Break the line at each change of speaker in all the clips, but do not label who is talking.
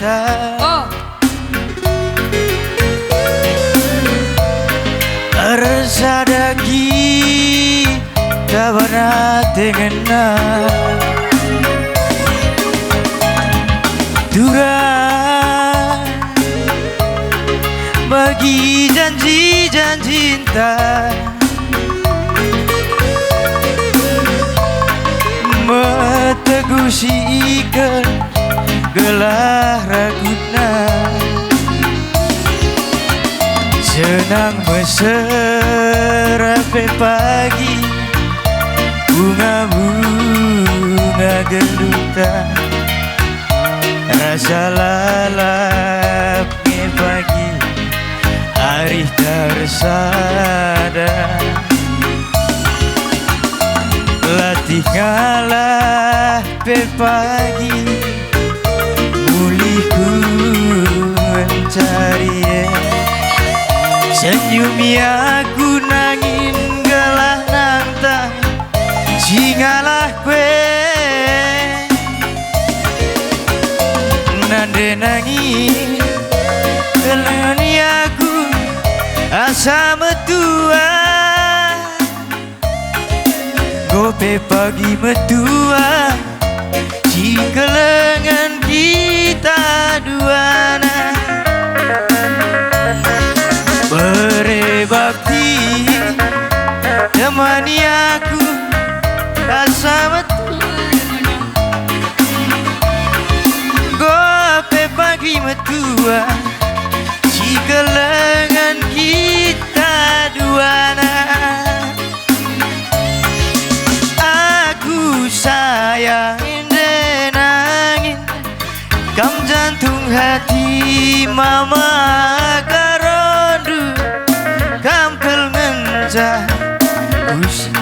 rasa rasa daging tak pernah tengenah Durang bagi janji-janji cinta metegusikan gelah raguna senang mesra pagi bunga-bunga gelutan rasa lalap pagi hari tersada latih ngalah pagi mulihku mencari senyum aku nangin gelah nantang singalah kue nande nangin gelani aku asa metua gope pagi metua jika lengan kita duana berebakti temani aku asa metua gope pagi metua jika lengan kita duana aku sayangin denangin kam jantung hati mama karondu kampel ngenjah usi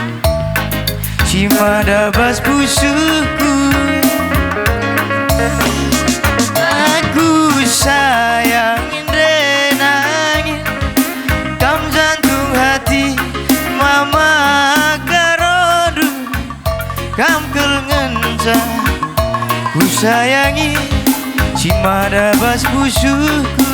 si madabas pusuku aku sayangin denangin kam jantung hati mama karondu kampel ngenjah ku sayangi si madabas pusuku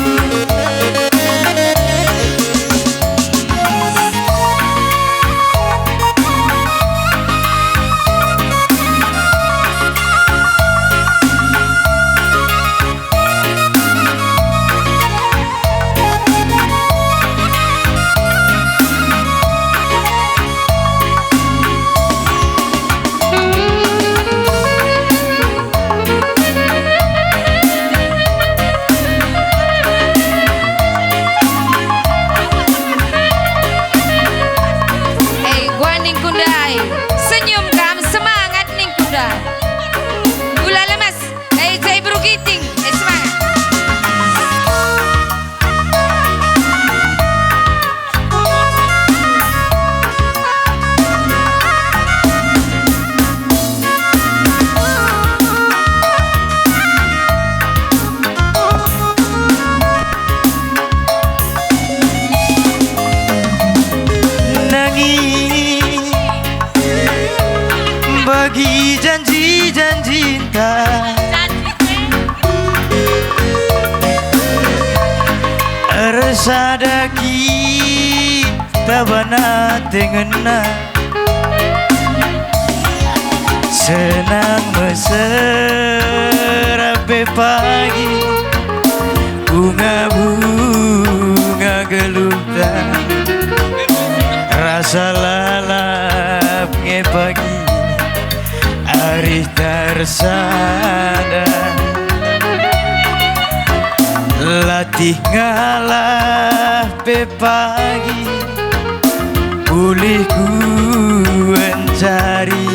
senyum kam semangat ning kuda gula lemas jai berugiting semangat
bagi janji-janji cinta rasa daging tak pernah tengenah senang mesra pagi bunga-bunga gelutan rasa lalap pagi hari tersada latih ngalah pagi pulihku mencari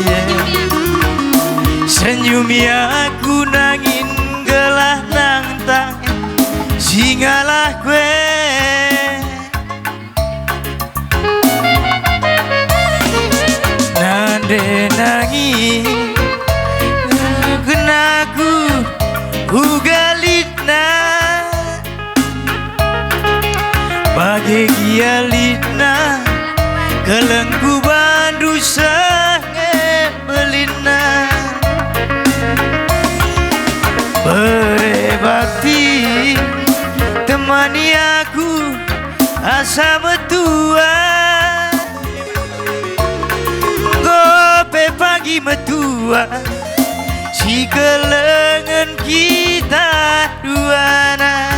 senyum aku nangin gelah nantang singalah kue nande nangin kenaku ugalitna bagi gialitna kelengku bandu sange belina bakti temani aku asa metua gope pagi metua si kelengan kita duana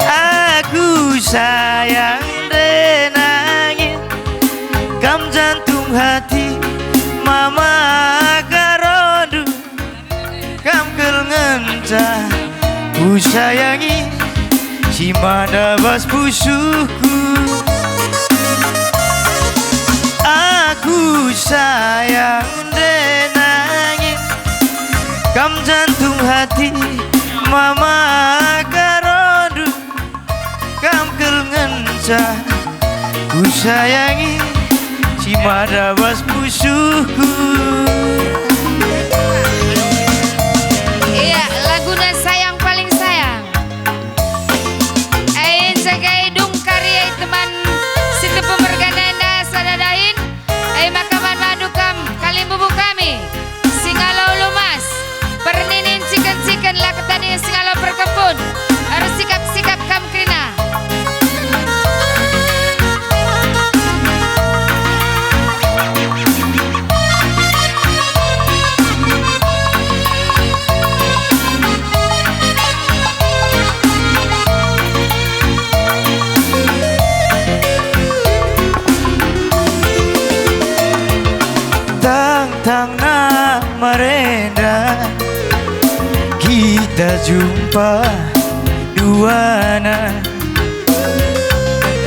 aku sayang denangin kam jantung hati mama karodu kam kelengencah ku sayangi si mana bas pusuku aku sayang denangin kam jantung hati mama karodu kam kelengencah ku sayangi si mana bas pusuku.
Iya, laguna sayang paling sayang. Ain segai dung karya teman situ pemergana sadadain. Makaman madukam kalim bubu kami. Singalau lumas. Perninin cikan-cikan lakatani singalau perkebun. Harus sikap-sikap kam krina.
Tang nama renda kita jumpa duana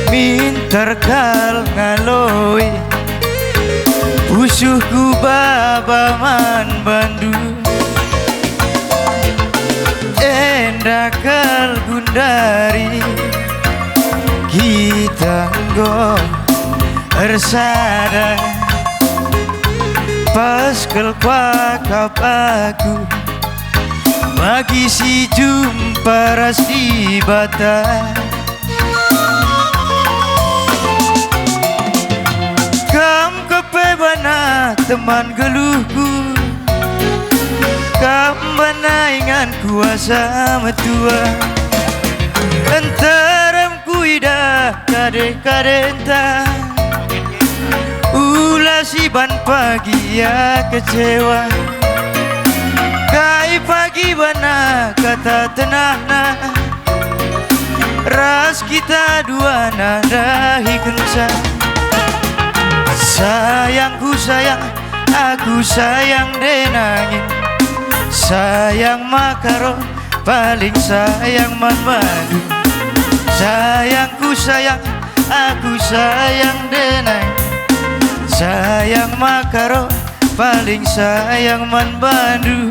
minterkal ngaloi pusuhku babaman bandu endakal gundari kita go ersada pas kelpakap aku bagi si jumpa rasi bata kam kepebana teman geluhku kam benaingan kuasa metua entarem kuidah kade-kadenta si ban pagi ya kecewa kai pagi bana kata tenahna ras kita dua nadahi kenca sayangku sayang aku sayang denangin sayang makaron paling sayang man madu sayangku sayang aku sayang denangin sayang makaro paling sayang man bandu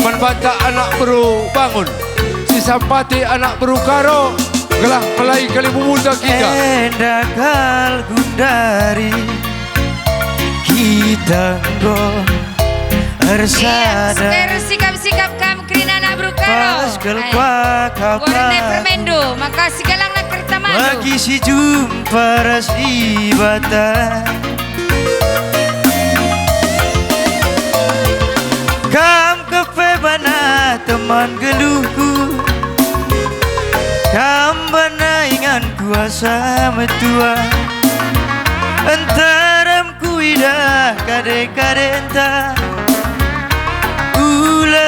Menbata anak beru bangun si sampati anak beru karo gelah melai kali memuda kita
endakal gundari kita go ersada
Iya, sikap-sikap kam krina anak beru karo
pas kelpakap
goreng permendo maka sigalang nak kereta madu
bagi si jumpa rasi bata kam kepebana teman geluhku kam benaingan kuasa metua entarem kuidah kade-kadenta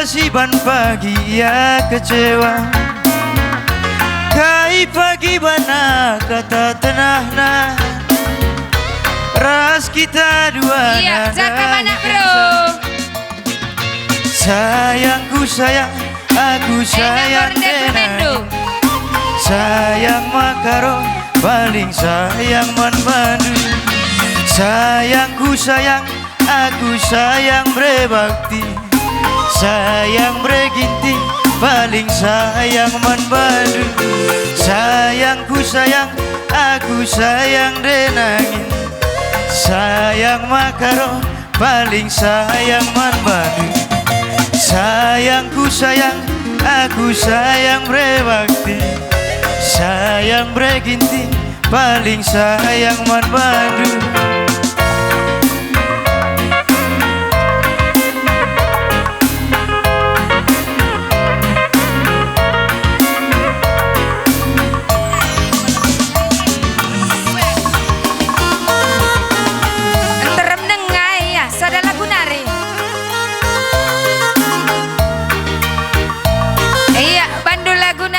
Pasiban pagi ya kecewa Kai pagi bana kata tenahna Ras kita dua
Iya, jaga mana bro?
Sayangku sayang, aku sayang denang Sayang makaro, paling sayang manbandu Sayangku sayang, aku sayang berbakti Sayang beginti, paling sayang manbandu Sayangku sayang, aku sayang denangin Sayang makaro, paling sayang manbandu Sayangku sayang, aku sayang berbakti Sayang beginti, paling sayang manbandu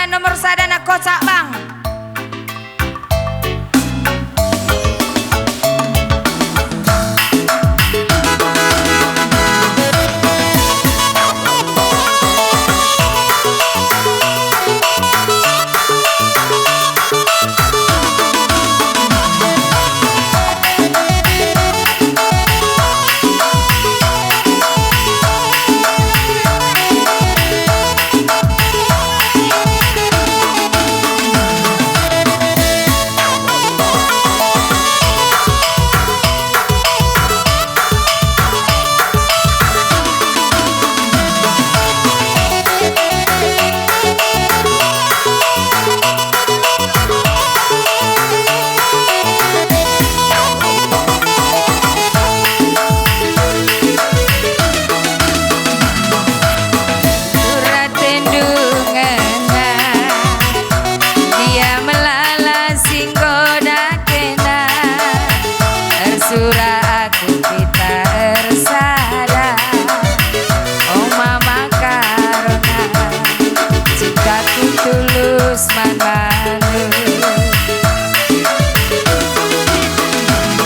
nomor sadana kocak bang.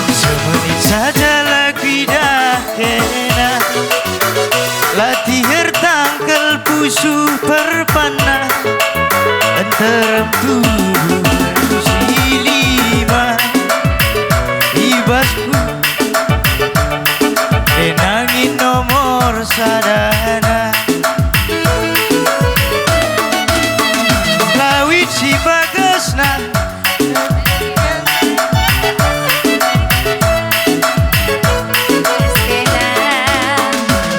Semenit saja lagi dah kena Latihir tangkel pusu perpanah Enterem tubuh silima Ibasku Denangin nomor sadana Lawit si bagasna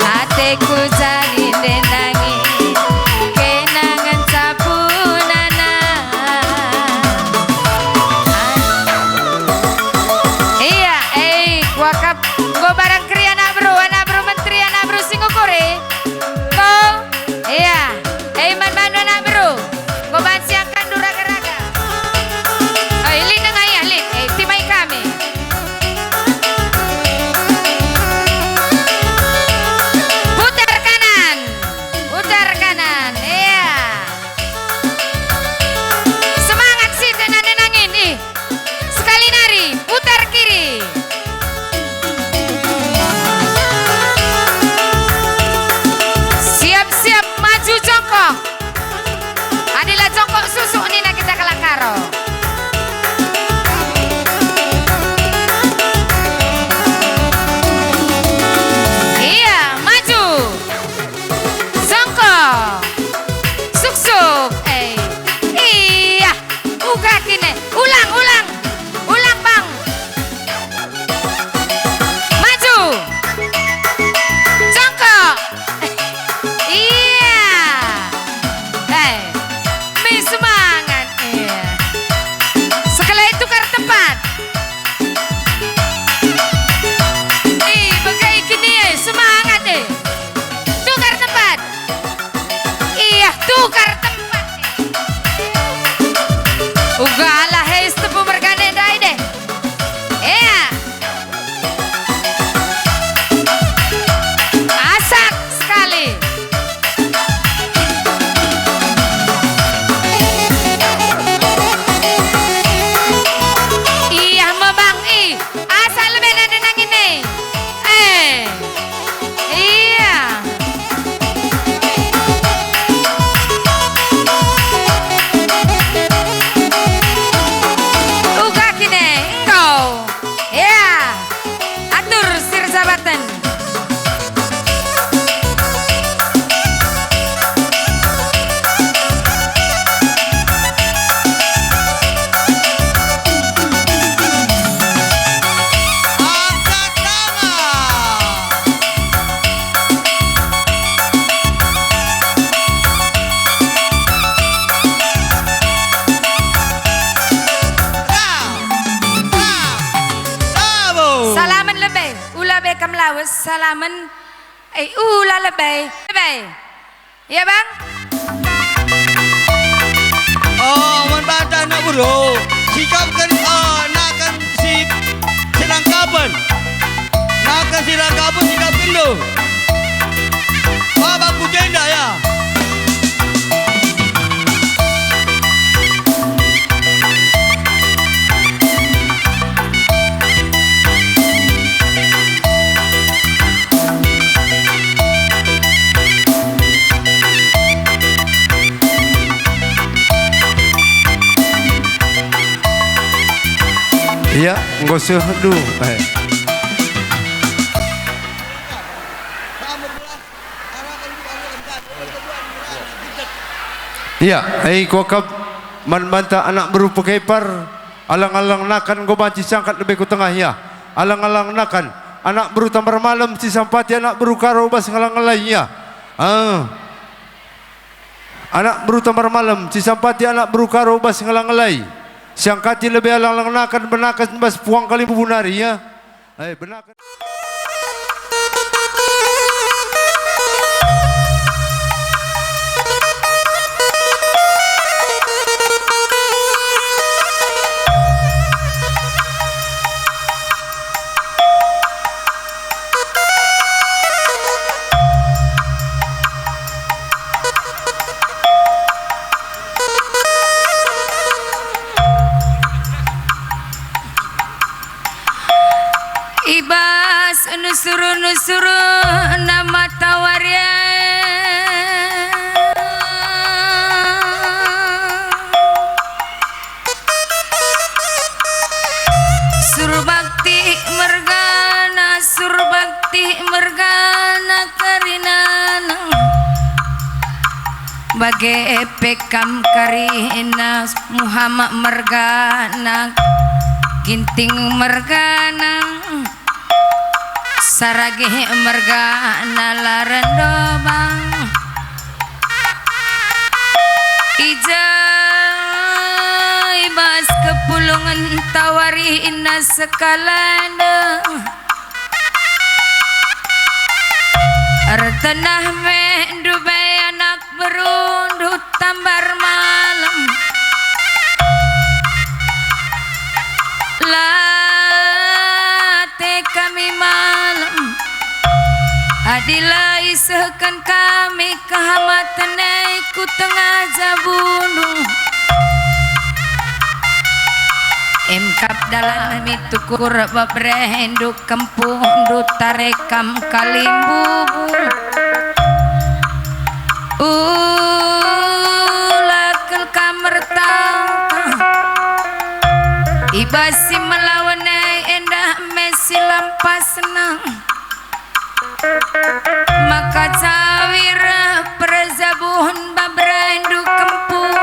Ateku jalin denangi kenangan sapunana. Iya, wakap go barang kri anak bro menteri anak bro singokore. Go, iya, man anak bro, go bansiakan duraga-raga. Lin na nga yan, Lin, timay kami. Putar kanan. wassalaman. Lalabay. Ya bang?
Membantah anak bro. Sikapkan nakkan si Sirangkapan. Nakkan Sirangkapan sikapkan tu. Baku jenda ya.
Iya, ngoseh du. Iya, kokap membantah anak berupa kepar, alang-alang nakan go banci sangkat lebih ku tengah ya. Alang-alang nakan anak beru tambar malam si sampati anak beru karo bas ngalang-ngalang ya. Anak beru tambar malam si sampati anak beru karo bas ngalang-ngalang. Siang kati lebih alang-alang nakan benakan bas puang kali bubunari ya. Benakan.
Ibas nusuru nama tawarya surbakti mergana karinana bagai pekam karina Muhammad mergana ginting mergana sarage mergana larendobang ijai bas kepulungan tawari ina sekalana artanah mendubai anak berundut tambar malam late kami malam adila isahkan kami kehamatan ku tengah jabundu emkap dalam itu kurab berendu kampung du tarekam kalimbubu lakal kamerta ibasi melawan endah mesi lampas senang maka cawira perzabuhun babrendu kampung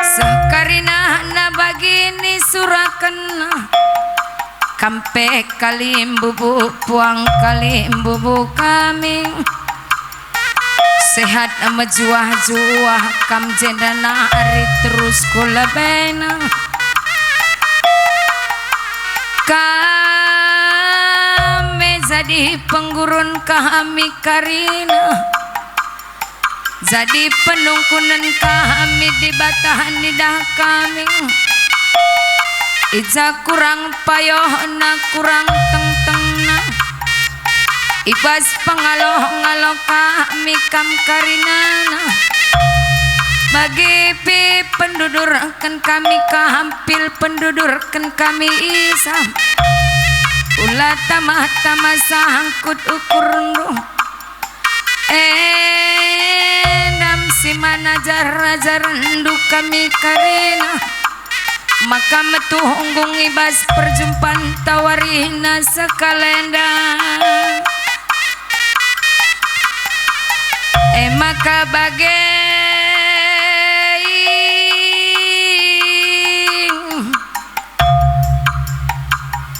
sakarina na bagini surakan kampe kalimbubu puang kalimbubu kami sehat ama juah-juah kam jendana ari terus kula bena kami jadi penggurun kami karina jadi penungkunan kami di batahan nidah kami ija kurang payohna kurang teng-tengna ibas pangaloh-ngaloh kami kam karinana bagi pi pendudurkan kami kahampil pendudurkan kami isam ulah tamah-tamah sangkut ukurundu dam si manajar rendu kami karina maka metuhunggung ibas perjumpaan tawarina sekalenda maka bagai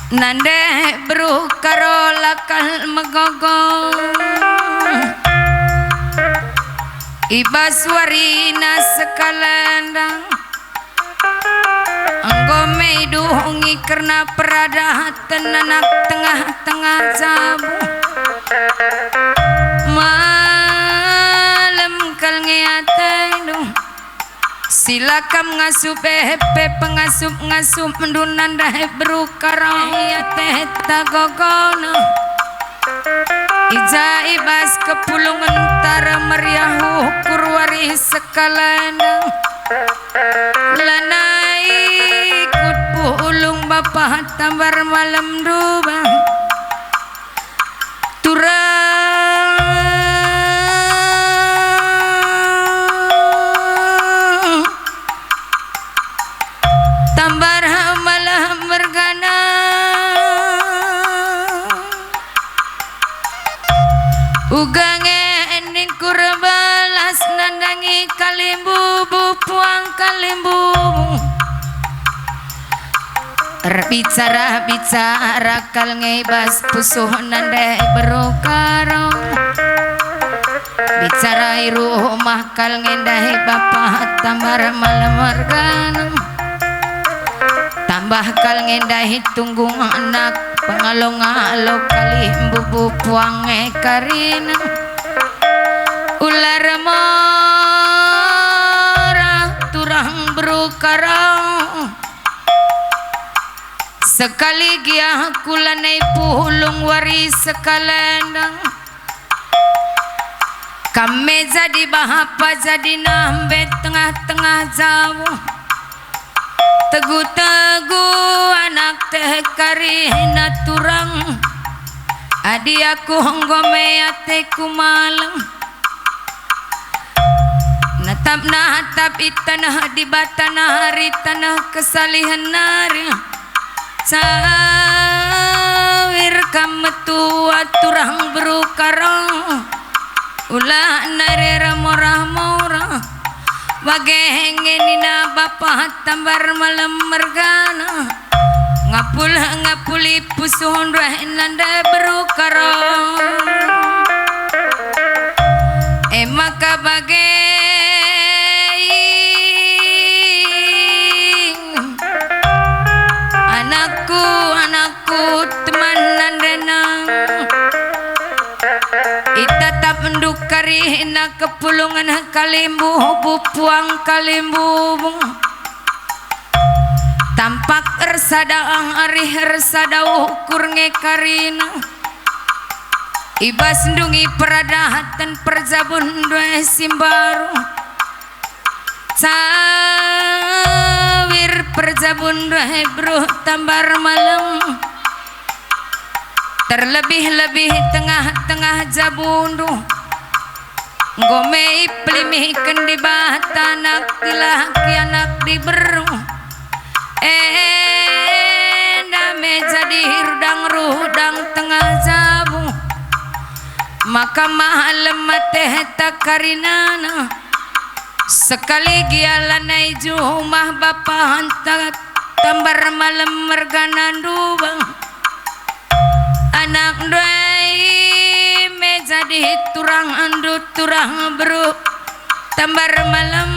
nande bro karo lakal megogong ibas warina sekalendang Gomei duhungi karena peradatan anak tengah-tengah sabu malam kal ngeatai dong silakam ngasup pengasup ngasup mendunan dahe berukarang ya teh tagogono ija ibas kepulungan tara meriahu kurwari sekalandang lanai ikut pulung bapak tambar malam dubang turang tambar malam bergana ugange ening kurbalas nandangi kalimbu puang kalimbu bicara kal ngebas pusuh nandai berukaro bicara rumah kal ngendahi bapak tambar malam organam tambah kal ngendahi tunggung anak pangalong-alo kali bubu puang karina ular mora turang berukarang sekali gia kulanai pulung wari sekalandang kame jadi bahapa jadi nambe tengah-tengah jauh tegu-tegu anak teh karina turang adi aku honggome ateku malam natap itanah di batana hari tanah kesalihan nari sawir kametua turang berukarang ulah narera morah-morah wagengenina bapak tambar malam mergana ngapuli pusuhon nanda berukarang maka anakku teman nandenang itatap mendukari na kepulungan kalimbu bupuang kalimbu tampak ersadaang arih ersada ukur ngekarina ibas ndungi peradahatan perjabun dua simbaru sawir perjabun dua bro tambar malam terlebih-lebih tengah-tengah jabundu ngomei pelimihkan di batanak laki anak di beru dame jadi rudang tengah jabu maka malam mateh takarinana sekali gialanai jumah bapak hantar tambar malam mergana dubang anak doi mejadi turang andut turang bro tambar malam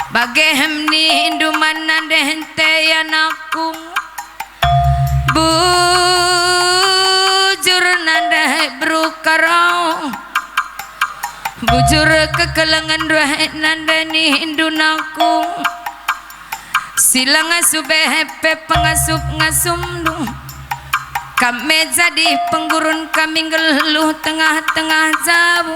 bagehem ni induman nandente anakku bujur nandai bro karau bujur kekelangan dua nandani indunaku silang asube hepe pengasup ngasumdu kame jadi penggurun kami ngeluh tengah-tengah jabu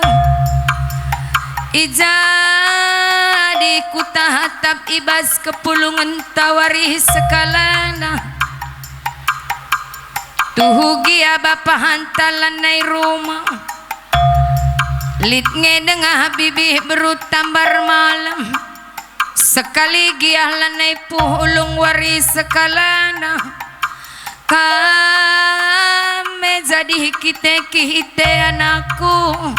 ijadi kutahatap ibas kepulungan tawari sekalana tuhugia bapak hantalan nai rumah lit ngedengah bibi berutambar malam sekali giahlanai pulung wari sekalana kame jadi kite anakku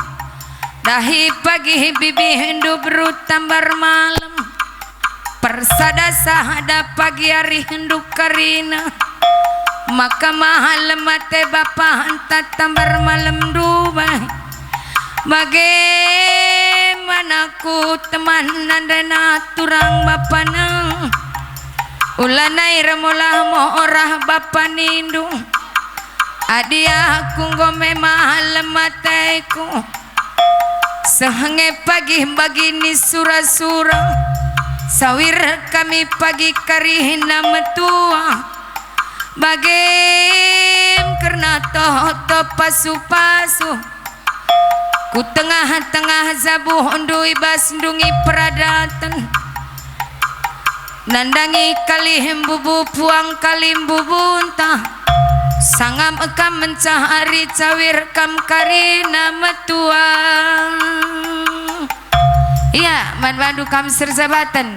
dahi pagi bibi hindu berutambar malam persada sahada pagi hari hindu karina maka mahal mate bapak hantat tambar malam dubai bagaimana ku teman nandana turang bapanang Ulanai remolah morah bapa nindu adi aku gome malam mateku sehenge pagi bagini sura-sura sawir kami pagi karihina metua bagim karena toto pasu-pasu ku tengah-tengah zabuh ndui basndungi peradatan nandangi kalihim bubu puang kalim bubunta sangam ekam mencari cawir kam karina metuang iya man bandu kam serzabatan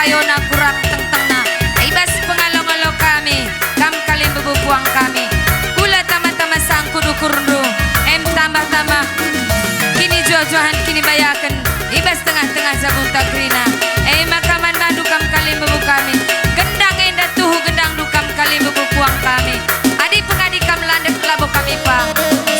payona kurang teng-tengna ibas pengalong-along kami kam kalim bebuang kami gula tama-tama sang kudu-kurdu tambah-tambah kini jojohan kini bayakan ibas tengah-tengah zabun tagrina makaman bandu kam kalim bebu kami gendang endah tuhu gendang dukam kalim bebuang kami adi pengadi kam landep labo kami pang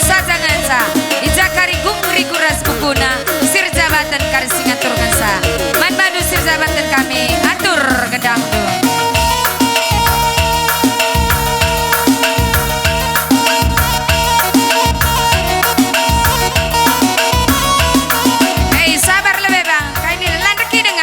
sajangan sa ijakari gungri kuras bukuna sir jabatan kari singatur gansa man bandu sir jabatan kami atur gendang du sabar lebih bang kaini landek kideng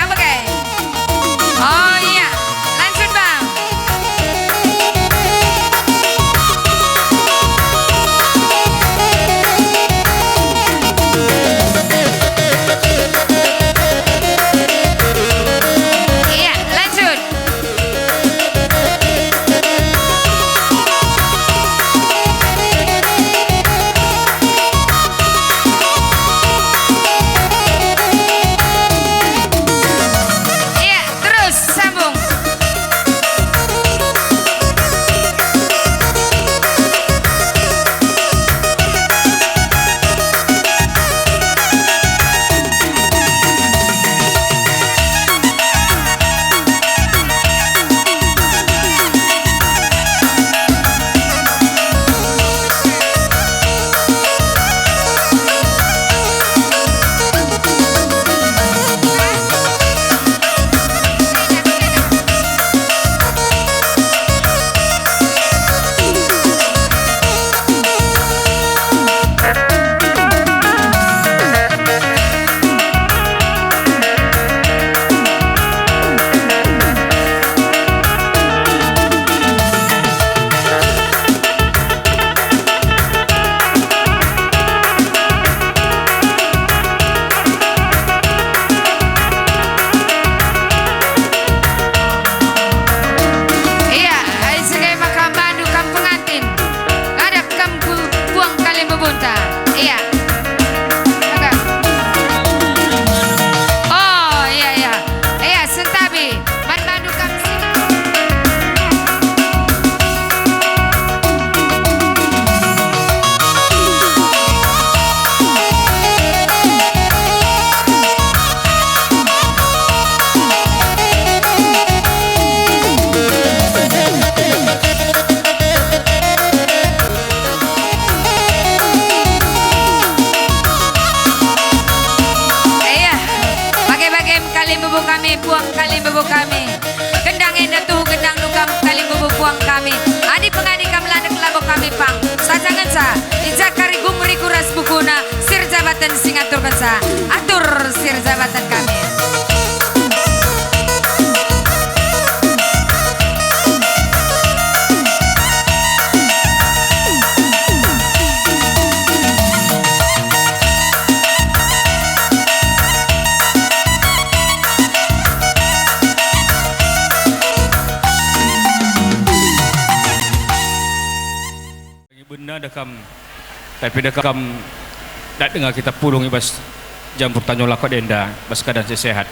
kali bubuk kami, buang kali bubuk kami. Gendang endatu, gendang dukam kali bubuk buang kami. Adi pengadi kamlanek labo kami pang. Sajangan sa, ijakari gumri kuras bukuna. Sir jabatan singatur kansa, atur sir jabatan kami.
Benda dekam tapi dekam tak dengar kita pulung ibas jampur tanyo lakot denda bas keadaan sehat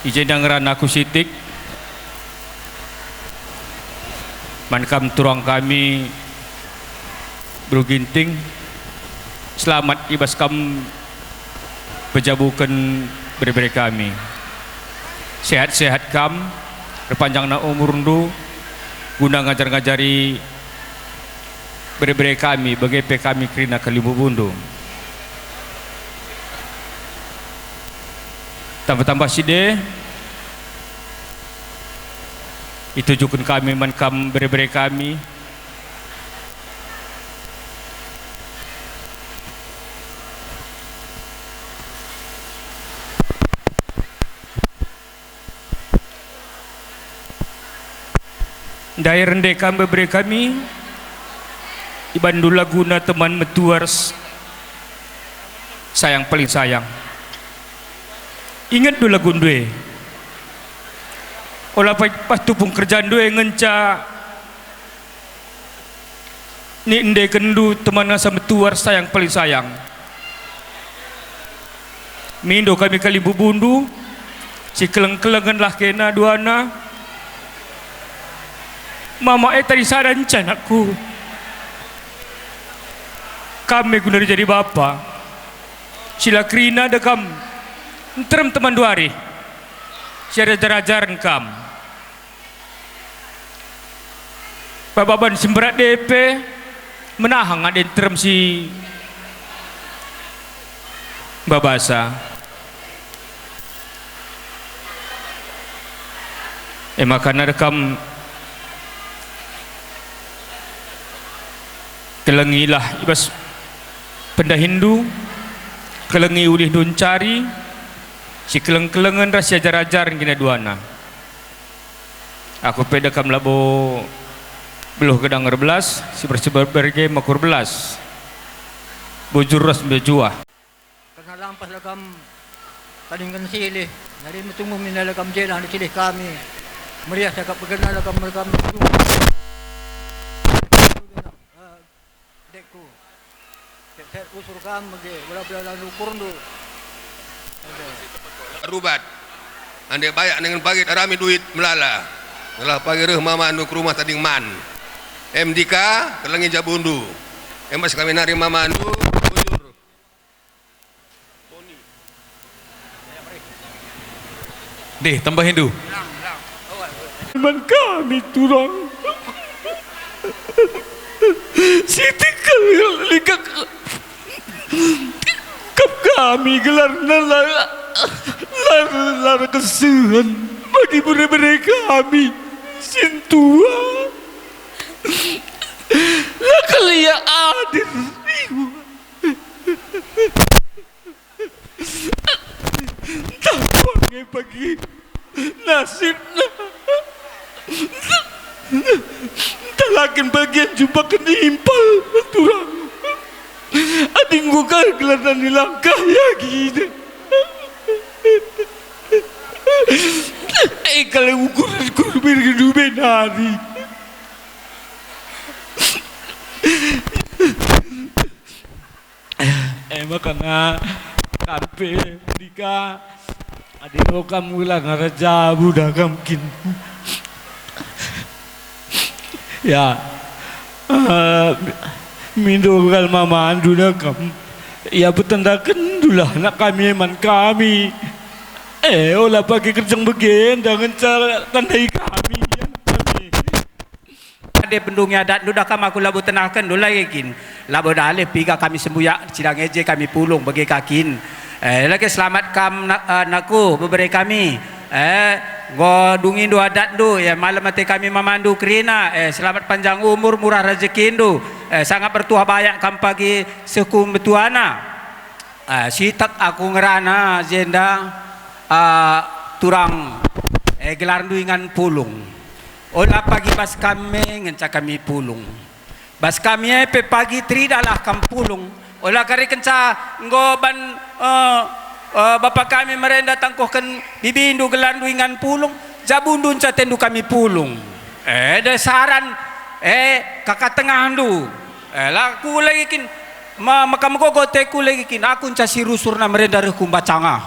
izin dengeran aku sitik mankam turang kami beruginting selamat ibas kam pejabukan beri-beri kami sehat-sehat kam berpanjang na umur ndu guna ngajar-ngajari beri-beri kami bagi kami kerina kalibu bundu tambah-tambah side itu jukun kami mankam beri-beri kami Daya rendekan beri kami Ibandul laguna teman metuars sayang paling sayang ingat dulu lagun due olah pas tupung kerjaan due ngenca ni ende kendu teman asa metuars sayang paling sayang mindo kami kali bubundu si keleng-kelengan lah kena duana mama tadi saran canakku kami guna jadi bapa sila krina dekam terem teman dua hari siada jarajaran kam bababan semberat DP menahang ada terem si babasa makanya dekam kelengilah ibas penda Hindu kelengi ulih dun cari si keleng-kelengan rahasia ajar-ajaran kena duana aku pedakam labo beluh gedang berbelas si bersebar berge makur belas bujur ras bejuah
karena lampas lagam kadingkan silih dari metunggu minalagam jelang di silih kami meriah cakap berkenal lagam mereka dekku set usur kam bagi bela-bela ukur ndu
rubat andai bayak dengan pagi rami duit melala ngalah pagi reh mama anu ke rumah tading man MDK kelengi jabundu emas kami nari mama anu bujur
deh tambah Hindu iman kami turang Siti lihat kami gelar lar kesuhan bagi beri kami sintua lah kelia adil tampangnya pagi nasibnya talakin bagian jumpa kenimpal turang ading gua gelatan di langkah ya gini kalau ukur berhidup hari makanya karpe dika adino kamu lah ngaraja budak mungkin ya mindul mama anduna kam ya betendakan dulah anak kami eman kami olah pakai kerjang begen dengan cara tandai kami
de pendungi adat nu dah kam aku labu tenahkan dulu lagi kin labu dalih piga kami sembuyak cidang eje kami pulung bagi kakin lagi selamat kam naku beberapa kami go dungin do adat do ya malam mati kami memandu kerina selamat panjang umur murah rezeki do sangat bertuah banyak kam pagi sekum betuana sitak aku ngerana jenda turang gelar duingan pulung olah pagi bas kami ngenca kami pulung bas kami pe pagi tridalah kam pulung olah kari kenca ngoban bapak kami merenda tangkohkan bibindu gelar duingan pulung jabundun ca tendu kami pulung ada saran kakak tengah du laku lagi kin makam gogoteku lagi kin aku nca sirusurna merenda rekum bacanga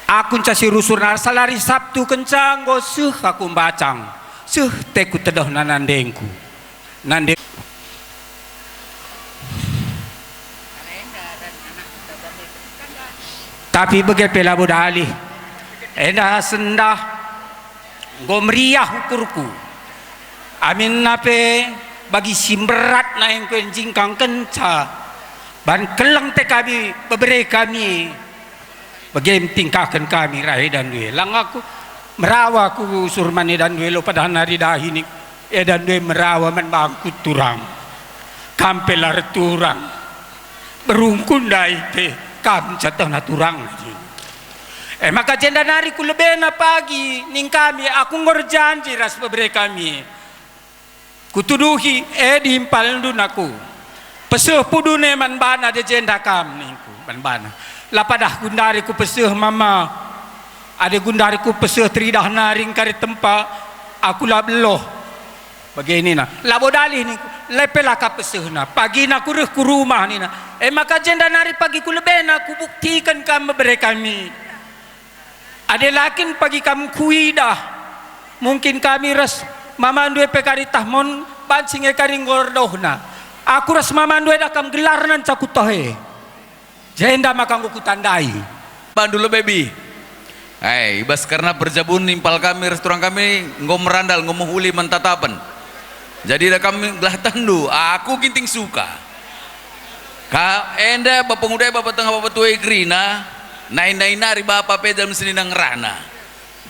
aku casi rusur salari Sabtu kencang go suh aku bacang suh teku tedoh nanandengku nande tapi begepe labu dali endah sendah go meriah ukurku amin nape bagi simberat na yang kenjingkang kenca ban kelang te kami beberapa kami bagaimana tingkahkan kami rai dan due lang aku merawa ku surmani dan due lo pada hari dahini dan due merawa man bangku turang kampelar turang berungkun daite kam catah na turang maka jenda nari ku lebena pagi ning kami aku ngorjanji ras bebre kami kutuduhi diimpal ndun aku peseuh pudune man bana de jenda kam ningku man bana lapadah gundari ku peseuh mama ada gundari ku peseuh tridah naring kari tempa aku lah beloh begini na labo dalih ni lepela ka peseuh na pagi na ku reh ku rumah ni na maka jenda nari pagi ku lebena ku buktikan kam bebre kami ada lakin pagi kamu kuidah mungkin kami ras mamandu pekari tahmon bansinge kari ngordohna aku ras mamandu dah kam gelar nan cakutohe jenda makang ku tandai
bandul baby bas karena berjabun nimpal kami restoran kami ngom merandal ngom huli mentatapan jadi dah kami gelah tandu aku ginting suka ka enda bapak muda bapak tengah bapak tua ikrina nain nari bapak pe dalam sini nang rana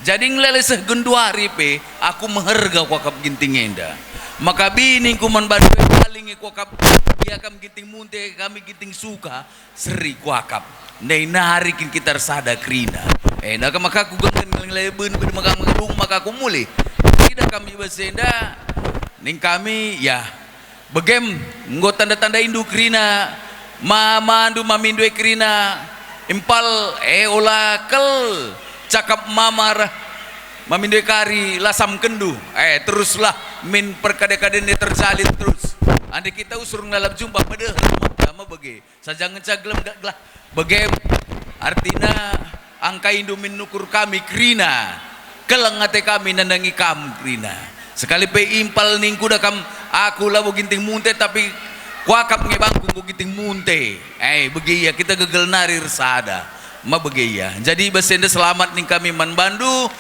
jadi ngeleleseh genduari pe aku meherga wakap ginting enda maka bini kuman badu paling kuakap dia kam ginting munte kami ginting suka seri kuakap nari kin kita sada krina nak maka aku gengken ngeleben ben maka ngelung maka aku mulih tidak kami basenda ning kami ya begem nggo tanda-tanda indu krina mamandu mamindu krina impal olakel cakap mamar mamindu kari lasam kendu teruslah min perkade-kade ini terjalin terus andi kita usur ngalap jumpa pada sama bege sajangan caglem glah bege artina angka indu min nukur kami krina kelengate kami nandangi kam krina sekali pe impal ningku dah kam aku labu ginting munte tapi kuakap ngebangku ku ginting munte bege ya kita gegel nari resada ma bege ya jadi basenda selamat ning kami man bandu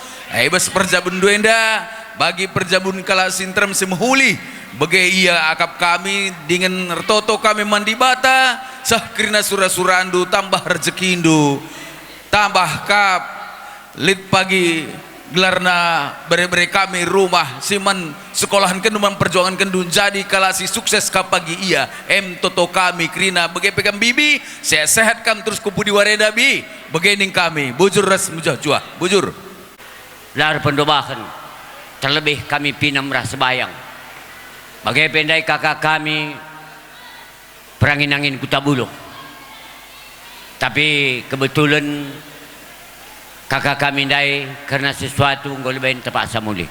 bas perjabun duenda bagi perjabun kala sintrem semhuli bege iya akap kami dengan retoto kami mandi bata sah krina surasurandu tambah rezekindu tambah kap lit pagi gelarna bere-bere kami rumah siman sekolahan kenduman perjuangan kendu jadi kala si sukses ka pagi iya toto kami krina bege pekam bibi sehat kam terus kupu di wareda bi bege ning kami bujur ras mujah bujur
lar pendobahan terlebih kami pinam rah sebayang bagai pendai kakak kami perangin-angin Kutabuluh tapi kebetulan kakak kami dai karena sesuatu ngolbein terpaksa mulih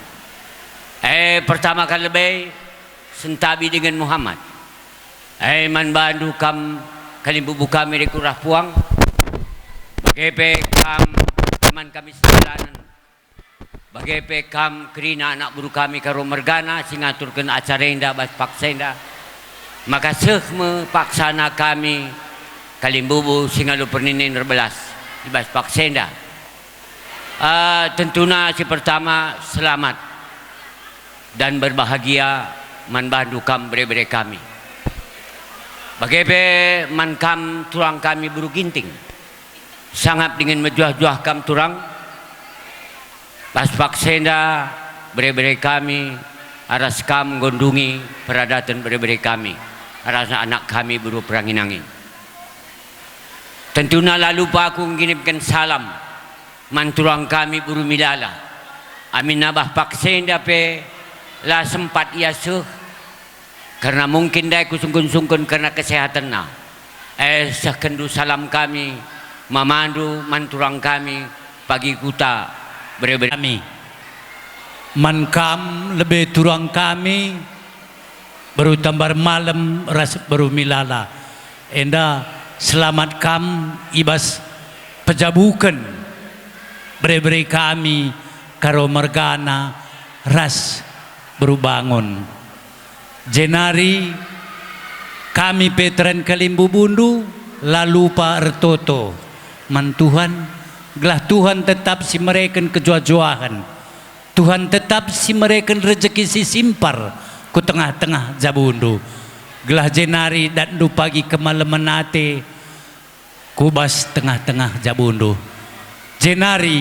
pertama kali lebih sentabi dengan Muhammad man bandu kam kalimbubu kami di kurah puang bagai kam teman kami sekalian bagai pekam kerina anak buru kami karo mergana singaturkan acara indah bas paksenda maka sehme paksana kami kalimbubu singalu perninin berbelas di bas paksenda tentunya si pertama selamat dan berbahagia man bandu kam bre-bre kami. Bagaimana man kam turang kami buru ginting. Sangat dengan mejuah-juah kam turang. Pas paksenda bre-bre kami aras kam gondungi peradatan bre-bre kami. Aras anak kami buru perangin-angin. Tentunya lalu pa aku mengirimkan salam manturang kami buru milala. Amin nabah paksenda pe la sempat ia suh karena mungkin dah aku sungkun-sungkun karena kesehatan na. Sekendu salam kami mamandu manturang kami pagi kuta bre-bre
kami. Mankam lebih turang kami baru tambar malam ras baru milala. Enda selamat kam ibas pejabukan bre-bre kami karo mergana ras berubangun jenari kami Petran Kalimbu Bundu lalu Pak Ertoto man Tuhan gelah Tuhan tetap si mereka kejuah-juahan Tuhan tetap si mereka rezeki si simpar ku tengah-tengah Jabundu gelah jenari dan du pagi kemalaman nate kubas tengah-tengah Jabundu jenari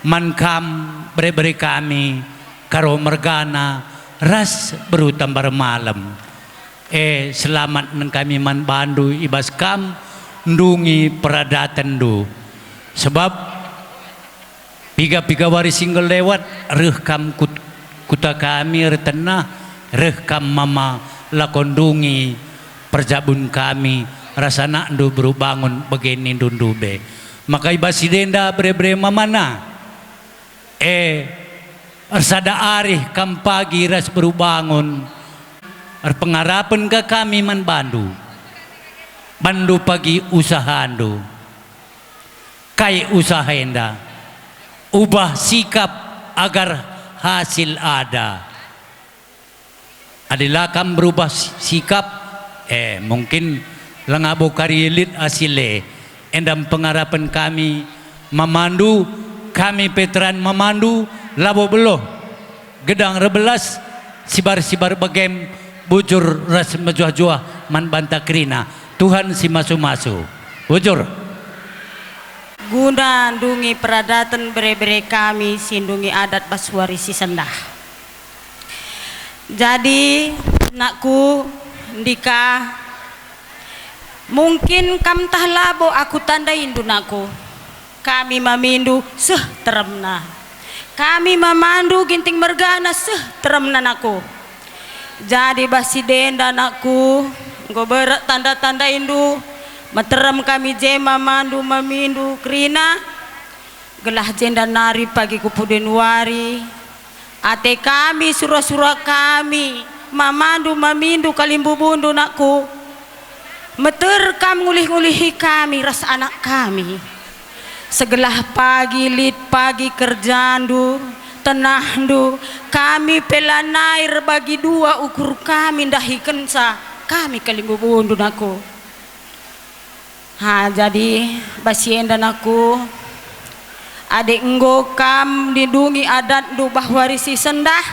mankam bre-bre kami karo mergana ras baru tambar malam selamat nang kami man bandu ibas kam ndungi peradatan du sebab piga-piga wari single lewat reh kam kuta kami retena reh kam mama lakondungi perjabun kami rasana ndu baru bangun begini dundube maka ibas denda bre-bre mamana Arsada arih kam pagi ras baru bangun pengarapan ke kami man bandu pagi usahandu kai usaha enda ubah sikap agar hasil ada adalah kam berubah sikap mungkin langabo karilit asile endam pengarapan kami memandu kami Petran memandu labo beloh gedang rebelas sibar-sibar bagem bujur ras mejuah-juah man banta krina Tuhan si masu-masu bujur
guna ndungi peradatan bre-bre kami sindungi adat Basuarisi Sendah. Jadi nakku ndika mungkin kam tah labo aku tandain dunaku kami mamindu seh teremna kami memandu ginting mergana seh teremna naku jadi basi denda nakku go berat tanda-tanda indu meterem kami jema mandu mamindu krina gelah jenda nari pagi kupuden wari ate kami surah-surah kami mamandu mamindu Kalimbu Bundu nakku meter kam ngulih-ngulihi kami ras anak kami segelah pagi lit pagi kerjandu tenahdu kami pelanair bagi dua ukur kami ndahi kensa kami Kalimbu Bundu naku jadi basiendan aku adik enggo kam didungi adat du Bahwarisi Sendah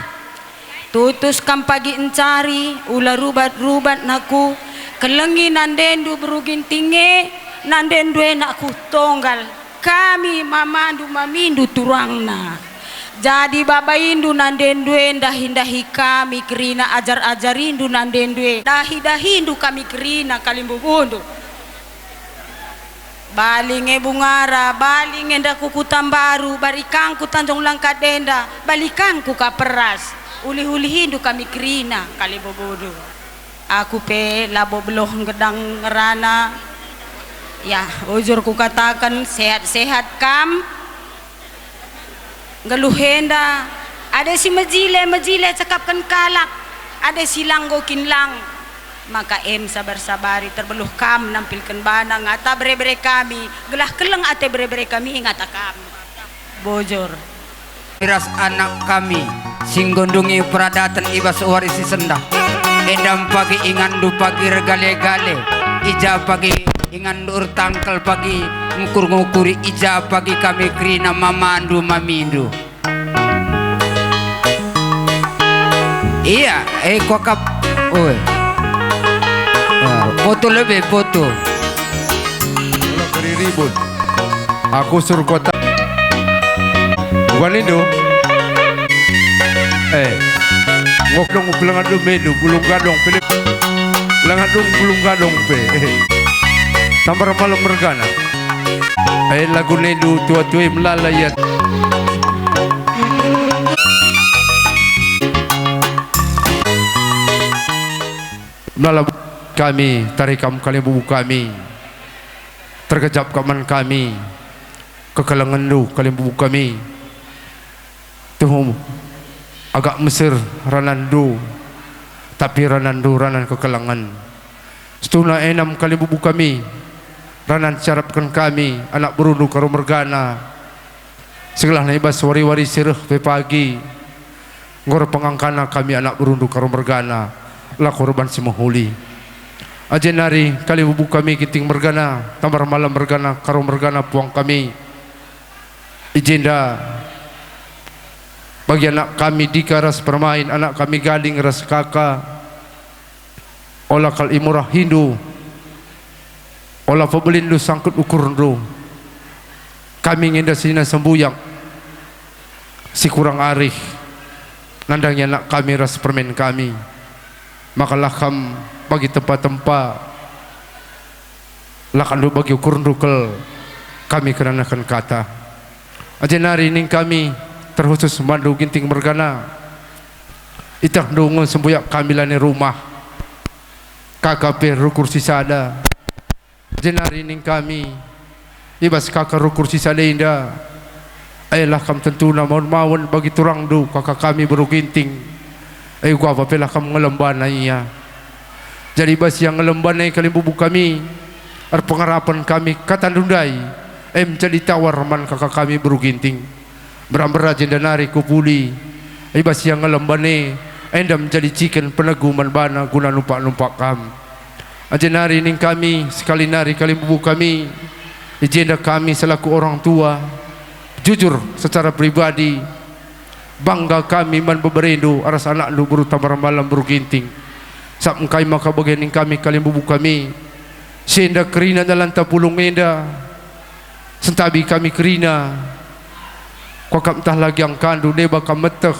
tutus kam pagi encari ulah rubat-rubat naku kelengi nandendu berugin tinggi nandendu enakku tonggal kami mamandu mamindu turangna jadi baba indu nandendu dahi-dahi kami kerina ajar-ajarindu nandendu dahi-dahindu kami kerina Kalimbu Bundu balinge bungara balinge ndaku kutambaru barikangku Tanjung Langka denda balikangku kaperas uli-uli hindu kami kerina Kalimbu Bundu aku pe labo beloh gedang ngerana ya ujur ku katakan sehat-sehat kam geluhenda ada si mejile cakapkan kalak ada si langgo kinlang maka sabar-sabari terbeluh kam nampilkan bana ngata bre-bre kami gelah keleng ate bre-bre kami ngata kam bojor
miras anak kami singgondungi peradatan ibas Warisi Sendah endam pagi ingandu pagi regale-gale ija pagi ingandu urtangkel pagi ngukur-ngukuri ija pagi kami krina mamandu mamindu Iya, kokap. Oi. Foto lebih foto.
Kalau keri ribut. Aku suruh kota. Bukan itu. Ngok dong pelangan dong menu, bulung gadong pilih. Pelangan dong bulung gadong pe. Tambar malam mergana. Lagu nedu tua-tua melalaiat. Malam kami, tarikam kali bubu kami, terkejap kaman kami, kekalangan lu kali bubu kami, tuhum agak Mesir ranandu, tapi ranandu ranan kekalangan, setuna enam kali bubu kami, ranan syarapkan kami, anak berundu karo mergana, segelah naibas wari-wari sirah pe pagi, ngor pengangkana kami anak berundu karo mergana. Lah korban semahuli ajen nari kali bubu kami kiting mergana tambar malam mergana karo mergana puang kami ijenda bagi anak kami dika ras permain anak kami gading ras kakak olah kal imurah Hindu olah pebelindu sangkut ukur ru kami nginda sina sembuyak si kurang arih nandangnya anak kami ras permen kami maka lakam bagi tempat-tempat lakandu bagi ukur dukel kami kenakan kata ajen hari ini kami terkhusus mandu ginting mergana itak dungun sembuyak kami lani rumah KKP rukur sisada ajen hari ini kami ibas kakak rukur sisada indah ayolah kam tentu namun bagi turang du kakak kami baru ginting gua apa pelah kamu ngelemban iya. Jadi bas yang ngelemban ai kali bubu kami, ar pengarapan kami kata dundai, jadi tawar man kakak kami beruginting, beramber ajen danari kupuli, bas yang ngelemban endam jadi ciken peneguman bana guna numpak kam. Ajen hari ini kami sekali nari kali bubu kami, ijenda kami selaku orang tua, jujur secara pribadi. Bangga kami man beberendu aras anak lu buru tambar malam buru ginting sak engkai maka bagianing kami kalian bubu kami senda kerina dalam tapulung enda sentabi kami kerina kokap entah lagi yang kandu deba kameteh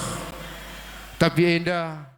tapi enda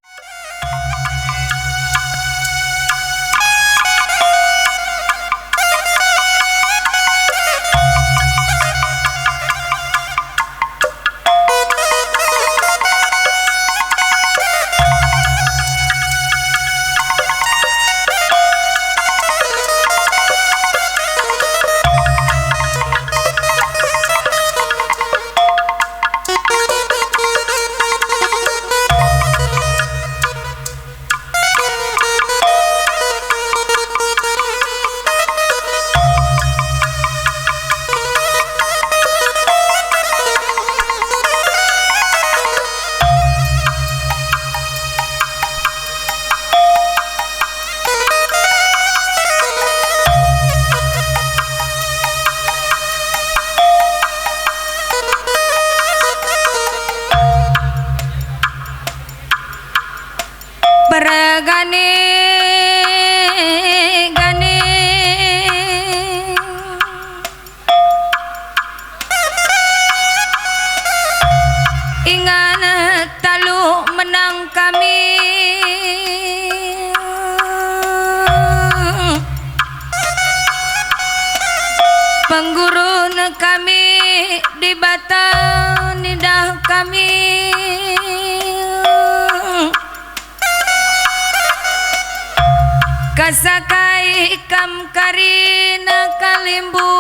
Kasakai ikam karina kalimbu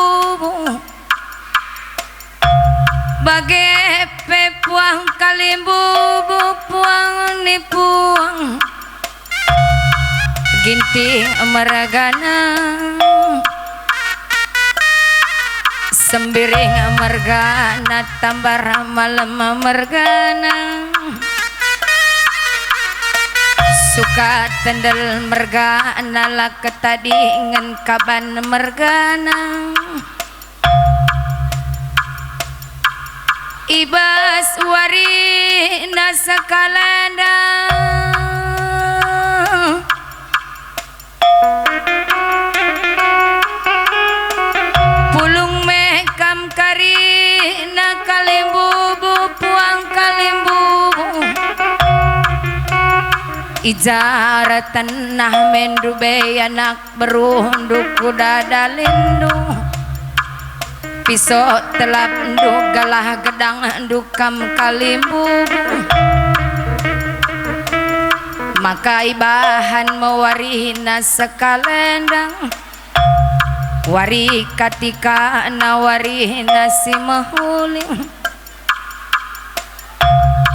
Bagai pepuang kalimbu puang ni puang Ginting meragana Sembiring mergana tambar malam mergana Suka tendel mergana lah ketadi ngen kaban mergana ibas wari nasakalanda pulung mekam kari nakalimbubu puang kalimbubu ijar tanah mendube anak berunduk kuda dalindu pisau telap nduk galah gedang ndukam kalimbubu maka ibahan mewarina sekalendang wari katika nawari nasi mahuling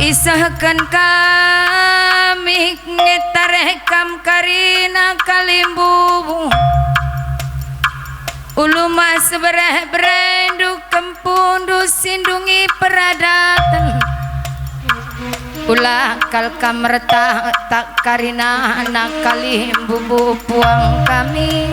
isahkan kami ngetarekam karina kalimbubu ulu mas berendu kempundu sindungi peradatan ulah kalkam retak tak karina anak kalimbubu puang kami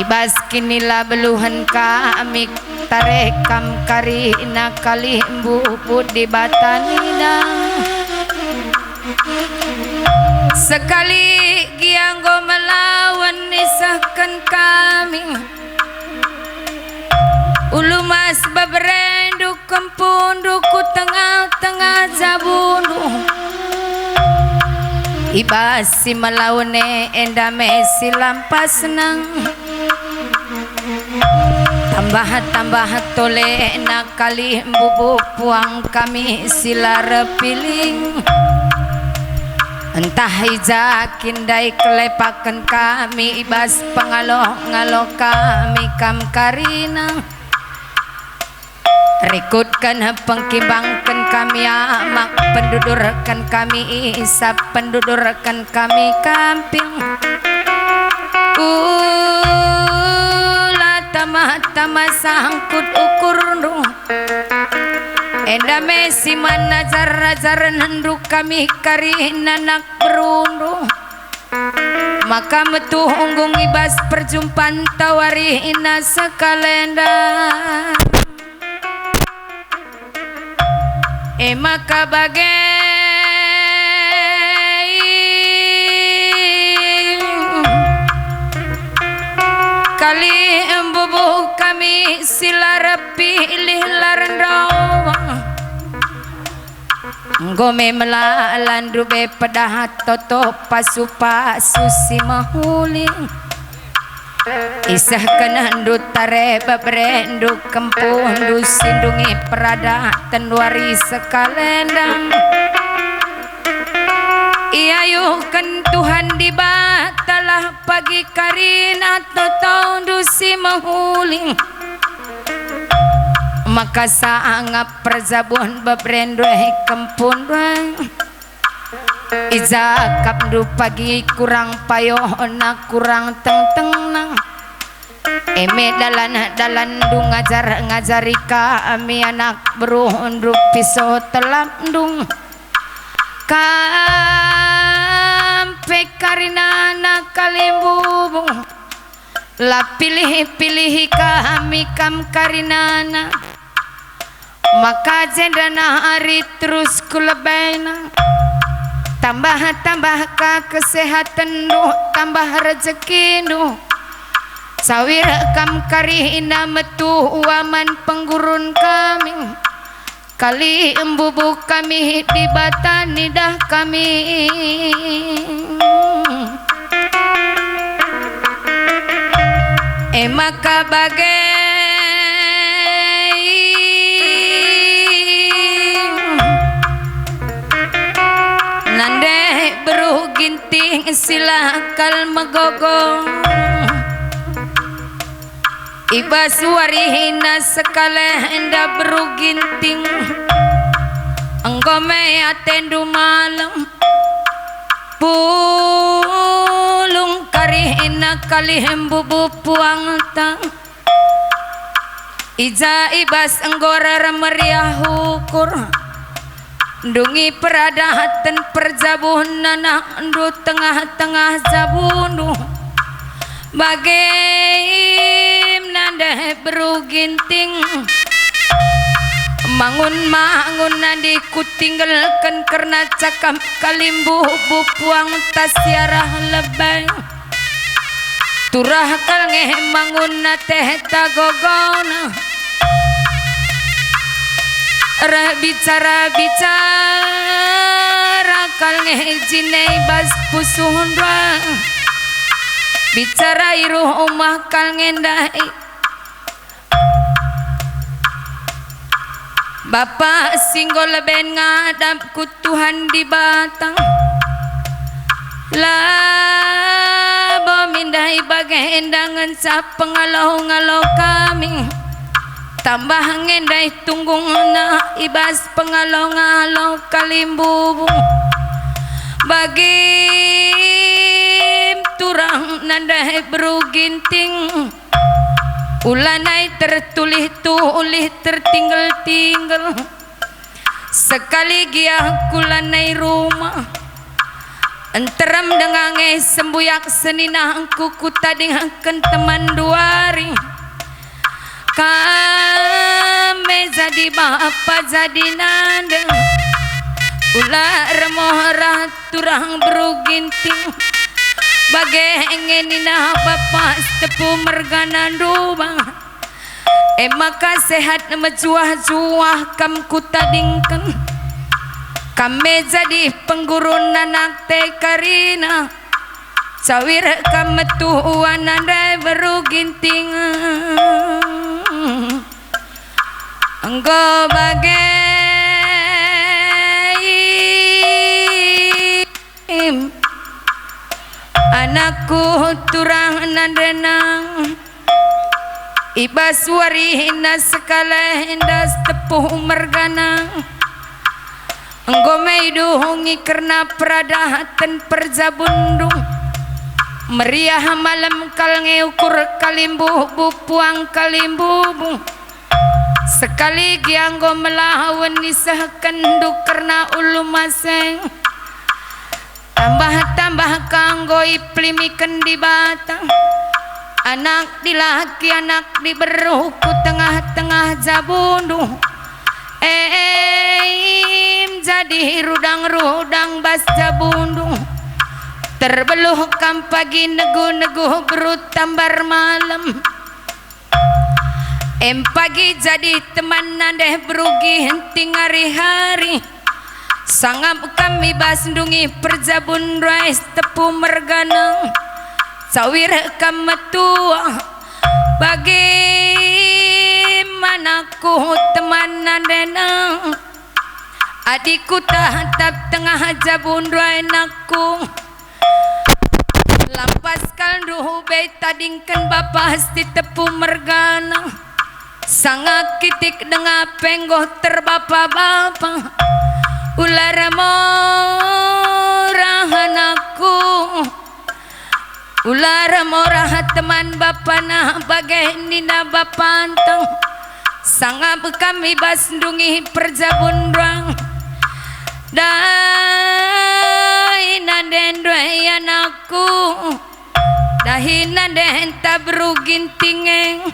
ibas kinilah beluhan kami tarekam karina kalimbubu di batanina sekali gianggo melawan nisahkan kami ulu mas beberendu kempundu ku tengah-tengah zabundu ibasi melawane endame silampas senang tambah tole nakali bubu puang kami silar piling entah ijakin dai kelepakan kami ibas pengaloh-ngaloh kami kam karina rekutkan pengkibangkan kami amak pendudurkan kami isap pendudurkan kami kamping tamah sangkut ukur nu endame siman najar nanduk kami karina nak berundu maka metu unggung ibas perjumpaan tawari ina sekalenda maka bagai kali embubu kami silar pilih larendawa gome melalan dube pedah toto pasu si mahuling isah kenandu tare babrendu kempundu sindungi perada tenwari sekalendang iayuhkan Tuhan dibatalah pagi karina totondu si mahuling maka saangap perzabun babrendu kempun izakap du pagi kurang payoh nak kurang teng nang eme dalan du ngajari kami anak berundu pisau telap dung kampe karina anak kalimbubu la pilih kami kam karinana maka jendana hari terus kulebena tambah ka kesehatan nu tambah rezeki nu sawir kam karina metu waman penggurun kami kali embubu kami di batani dah kami maka bagai nande beruh ginting silakal megogong ibas warihina sekala enda beruh ginting enggome atendu malam pulung karihina kalih bubu puang tang ija ibas enggora meriah hukur dungi peradahatan perjabuhan anak ndu tengah-tengah zabundu bagai nanda beruginting Mangun nadi ku tinggalkan karena cakap kalimbu bupuang tasiarah lebay turah kalnge mangun na teh tagogona rah bicara kalnge jinei bas pusuhundra bicara iruh umah kalnge dai Bapak singgol ben ngadap ku Tuhan di batang Labo mindai bagai endangan sa pengalau-ngalau kami Tambah ngendai tunggung na ibas pengalau-ngalau kalimbu Bagi turang nandai beruginting Ulanai tertulih-tulih tertinggal-tinggal Sekali giah kulanai rumah Enteram dengange sembuyak senina kuku tadi akan teman duari Kame jadi bapa jadi nanda Ulah remohra turang beruginting Bagengenina bapak tepu mergana dubang maka sehat mejuah-juah kam kutadingkan Kame jadi pengguru nanak te karina Sawir kam metuan nandai beruginting Engkau Anakku turang nandenang Ibas warina sekala hendas tepuh merganang Engkau meidungi karena peradahatan perjabundung Meriah malam kalnge ukur kalimbu bupuang kalimbu Sekali gianggo melawan nisahkan du karena ulu maseng Tambah-tambah kanggo iplimikan di batang Anak di laki anak di beruku tengah-tengah jabundu Jadi rudang-rudang bas jabundu Terbeluh kam pagi negu-negu berut tambar malam Pagi jadi teman nandeh berugi henting hari-hari Sangap kami basndungi perjabun rais tepu merganang Sawir kam tua Bagaimanaku teman nandenang Adikku tatap tengah jabun rai nakku Lampas kalduh bei tadingkan bapak di tepu merganang Sangat kitik dengan penggoh terbapa-bapa Ular morah anakku Ular morah teman bapa nah bagai nina bapantang Sangap kami basndungi perjabun rang Dai nanden doi anakku Dahi nanden tabrugin tingeng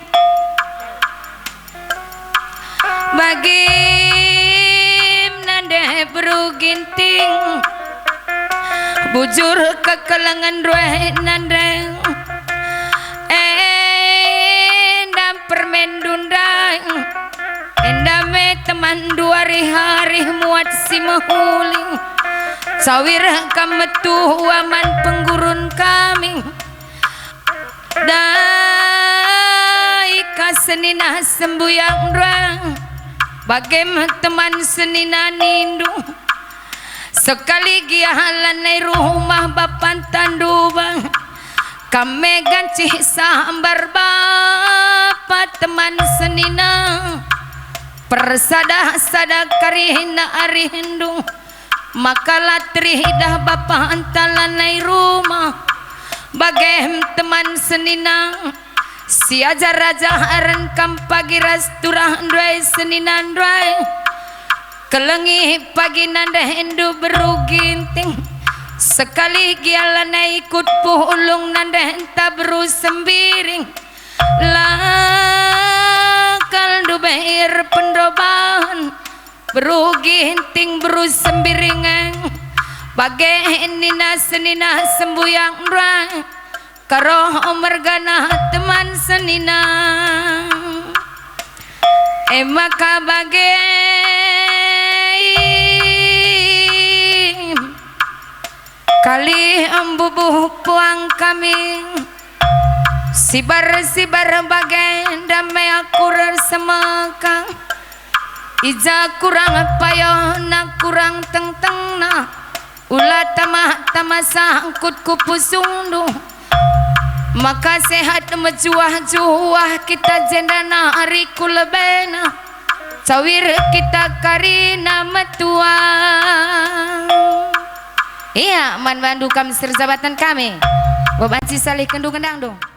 Bagi beruginting bujur kekelangan rueh nandeng endam permen dundang endame teman dua hari muat si mahuling sawir kametu aman penggurun kami dai kasenina sembuyang rang Bagaimana teman senina nindu Sekali giahalanai rumah bapan tandubang Kame ganci sambar bapak teman senina Persada-sada karihina ari hindu Makalah trihidah bapak antalanai rumah Bagaimana teman senina Si ajar raja aren kam pagi ras turah ndrai seninan ndrai Kelengi pagi nanda hindu beruginting Sekali gialana ikut puulung nanda henta beru sembiring Lakal lubair pendoban berugi hinting beru sembiringan bagai nina senina sembuyang rang karo mergana teman senina maka bagai kali embubuh puang kami sibar bagai damai akur semekang ija kurang payo na kurang teng na ulah tamah sangkut kupusundu maka sehat mejuah kita jendana hari kulebena cawir kita karina metua iya man bandu kami serjabatan kami babanci salih kendung kendang dong.